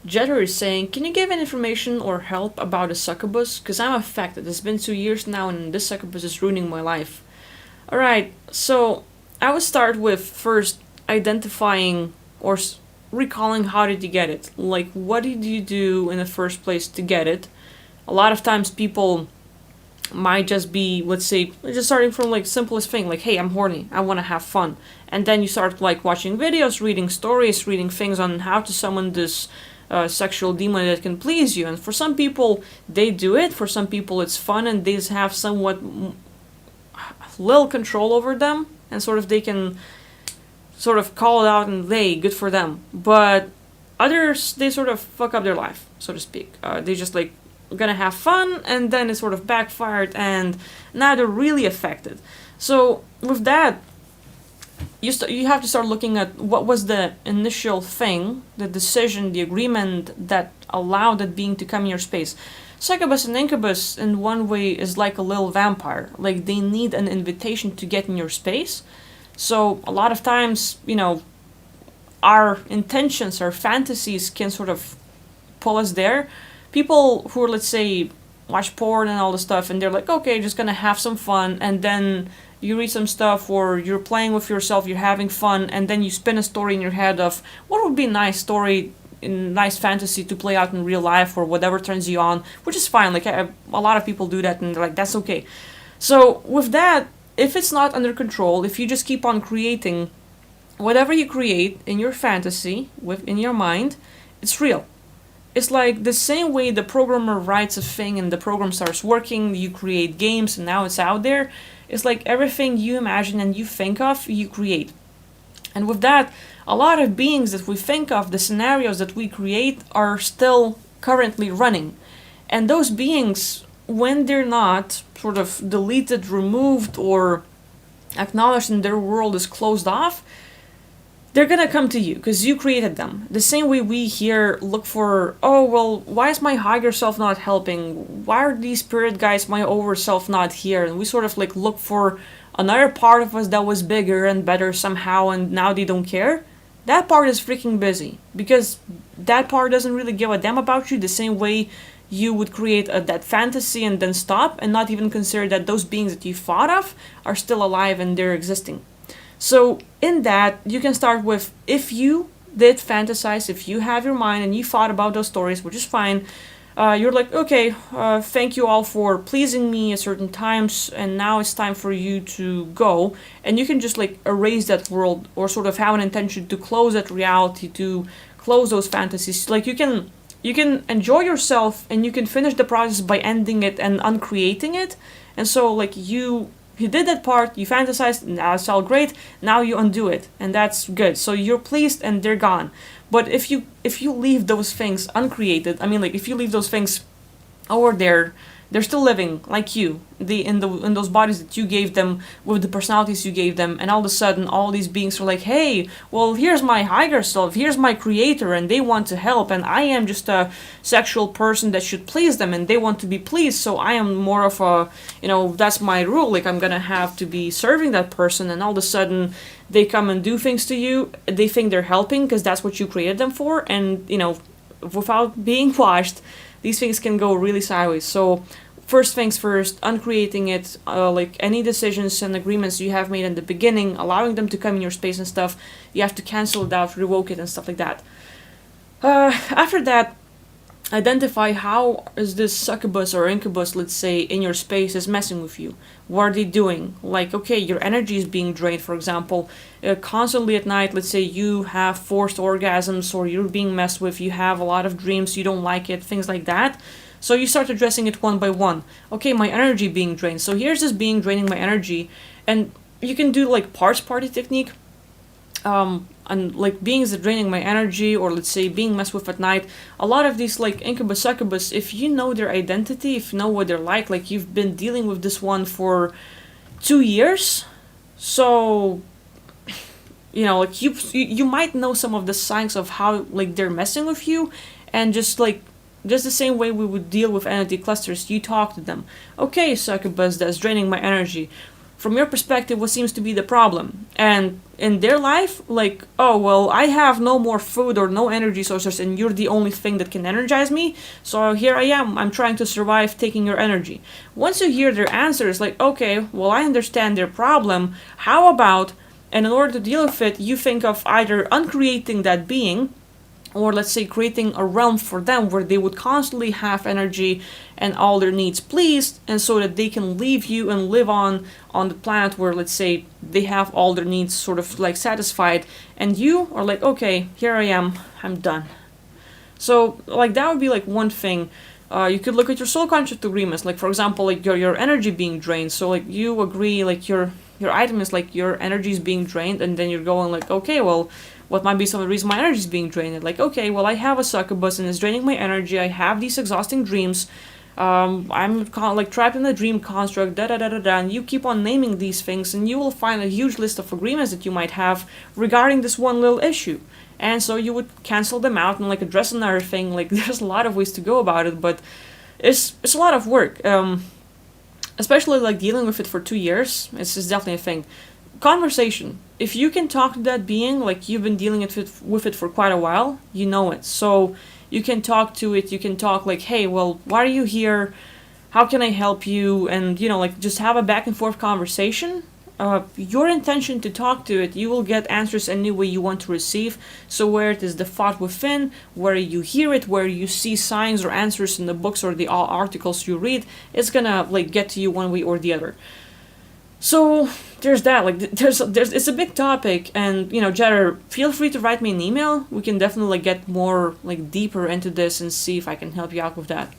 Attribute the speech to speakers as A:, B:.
A: Jetter is saying, can you give any information or help about a succubus? Because I'm affected. It's been 2 years now and this succubus is ruining my life. Alright, so I would start with first identifying or recalling how did you get it? Like, what did you do in the first place to get it? A lot of times people might just be, let's say, just starting from like simplest thing, like, hey, I'm horny, I want to have fun. And then you start like watching videos, reading stories, reading things on how to summon this sexual demon that can please you. And for some people, they do it. For some people, it's fun and they just have somewhat little control over them. And sort of they can sort of call it out and hey, good for them. But others, they sort of fuck up their life, so to speak. They just like gonna have fun and then it sort of backfired and now they're really affected. So with that, you have to start looking at what was the initial thing, the decision, the agreement that allowed that being to come in your space. Succubus and Incubus in one way is like a little vampire. Like they need an invitation to get in your space. So a lot of times, our intentions, our fantasies can sort of pull us there. People who are, let's say, watch porn and all this stuff and they're like, okay, just gonna have some fun, and then you read some stuff or you're playing with yourself, you're having fun, and then you spin a story in your head of what would be a nice story, nice fantasy to play out in real life or whatever turns you on, which is fine. Like a lot of people do that and they're like, that's okay. So with that, if it's not under control, if you just keep on creating whatever you create in your fantasy, in your mind, it's real. It's like the same way the programmer writes a thing and the program starts working, you create games and now it's out there. It's like everything you imagine and you think of, you create. And with that, a lot of beings that we think of, the scenarios that we create, are still currently running. And those beings, when they're not sort of deleted, removed, or acknowledged and their world is closed off, they're gonna come to you because you created them. The same way we here look for, oh, well, why is my higher self not helping? Why are these spirit guides, my over self, not here? And we sort of like look for another part of us that was bigger and better somehow and now they don't care. That part is freaking busy because that part doesn't really give a damn about you the same way you would create that fantasy and then stop and not even consider that those beings that you thought of are still alive and they're existing. So in that, you can start with, if you did fantasize, if you have your mind and you thought about those stories, which is fine, you're like, okay, thank you all for pleasing me at certain times, and now it's time for you to go. And you can just like erase that world or sort of have an intention to close that reality, to close those fantasies. Like you can enjoy yourself and you can finish the process by ending it and uncreating it. And so like you did that part, you fantasized, now it's all great, now you undo it, and that's good. So you're pleased and they're gone. But if you leave those things uncreated, I mean like if you leave those things over there, they're still living like you, in those bodies that you gave them, with the personalities you gave them, and all of a sudden all these beings are like, hey, well, here's my higher self, here's my creator, and they want to help, and I am just a sexual person that should please them, and they want to be pleased, so I am more of a, that's my rule, like I'm gonna have to be serving that person, and all of a sudden they come and do things to you, they think they're helping because that's what you created them for, and without being watched, these things can go really sideways. So first things first, uncreating it, like any decisions and agreements you have made in the beginning, allowing them to come in your space and stuff, you have to cancel it out, revoke it and stuff like that. After that, identify how is this succubus or incubus, let's say, in your space is messing with you. What are they doing? Like, okay, your energy is being drained, for example. Constantly at night, let's say you have forced orgasms or you're being messed with, you have a lot of dreams, you don't like it, things like that. So you start addressing it one by one. Okay, my energy being drained. So here's this being draining my energy. And you can do like parts party technique. And like beings that draining my energy, or let's say being messed with at night. A lot of these like incubus, succubus, if you know their identity, if you know what they're like you've been dealing with this one for 2 years. So like you might know some of the signs of how like they're messing with you, and just the same way we would deal with entity clusters, you talk to them. Okay, succubus, that's draining my energy. from your perspective, what seems to be the problem. And in their life, like, oh, well, I have no more food or no energy sources, and you're the only thing that can energize me. So here I am. I'm trying to survive taking your energy. Once you hear their answers, like, okay, well, I understand their problem. How about, and in order to deal with it, you think of either uncreating that being, or let's say creating a realm for them where they would constantly have energy and all their needs pleased, and so that they can leave you and live on the planet where, let's say, they have all their needs sort of like satisfied, and you are like, okay, here I am, I'm done. So like that would be like one thing. You could look at your soul contract agreements, like for example, like your energy being drained. So like you agree, like your item is like your energy is being drained, and then you're going like, okay, well, what might be some of the reason my energy is being drained? Like, okay, well, I have a succubus and it's draining my energy. I have these exhausting dreams. I'm like trapped in the dream construct. Da da da da da. And you keep on naming these things, and you will find a huge list of agreements that you might have regarding this one little issue. And so you would cancel them out and like address another thing. Like, there's a lot of ways to go about it, but it's a lot of work. Especially like dealing with it for 2 years. It's definitely a thing. Conversation. If you can talk to that being, like you've been dealing with it for quite a while, you know it. So you can talk to it, you can talk like, hey, well, why are you here? How can I help you? And, you know, like just have a back and forth conversation. Your intention to talk to it, you will get answers any way you want to receive. So where it is the thought within, where you hear it, where you see signs or answers in the books or the articles you read, it's gonna like get to you one way or the other. So there's that. Like there's it's a big topic, and you know, Jetter, feel free to write me an email. We can definitely like get more like deeper into this and see if I can help you out with that.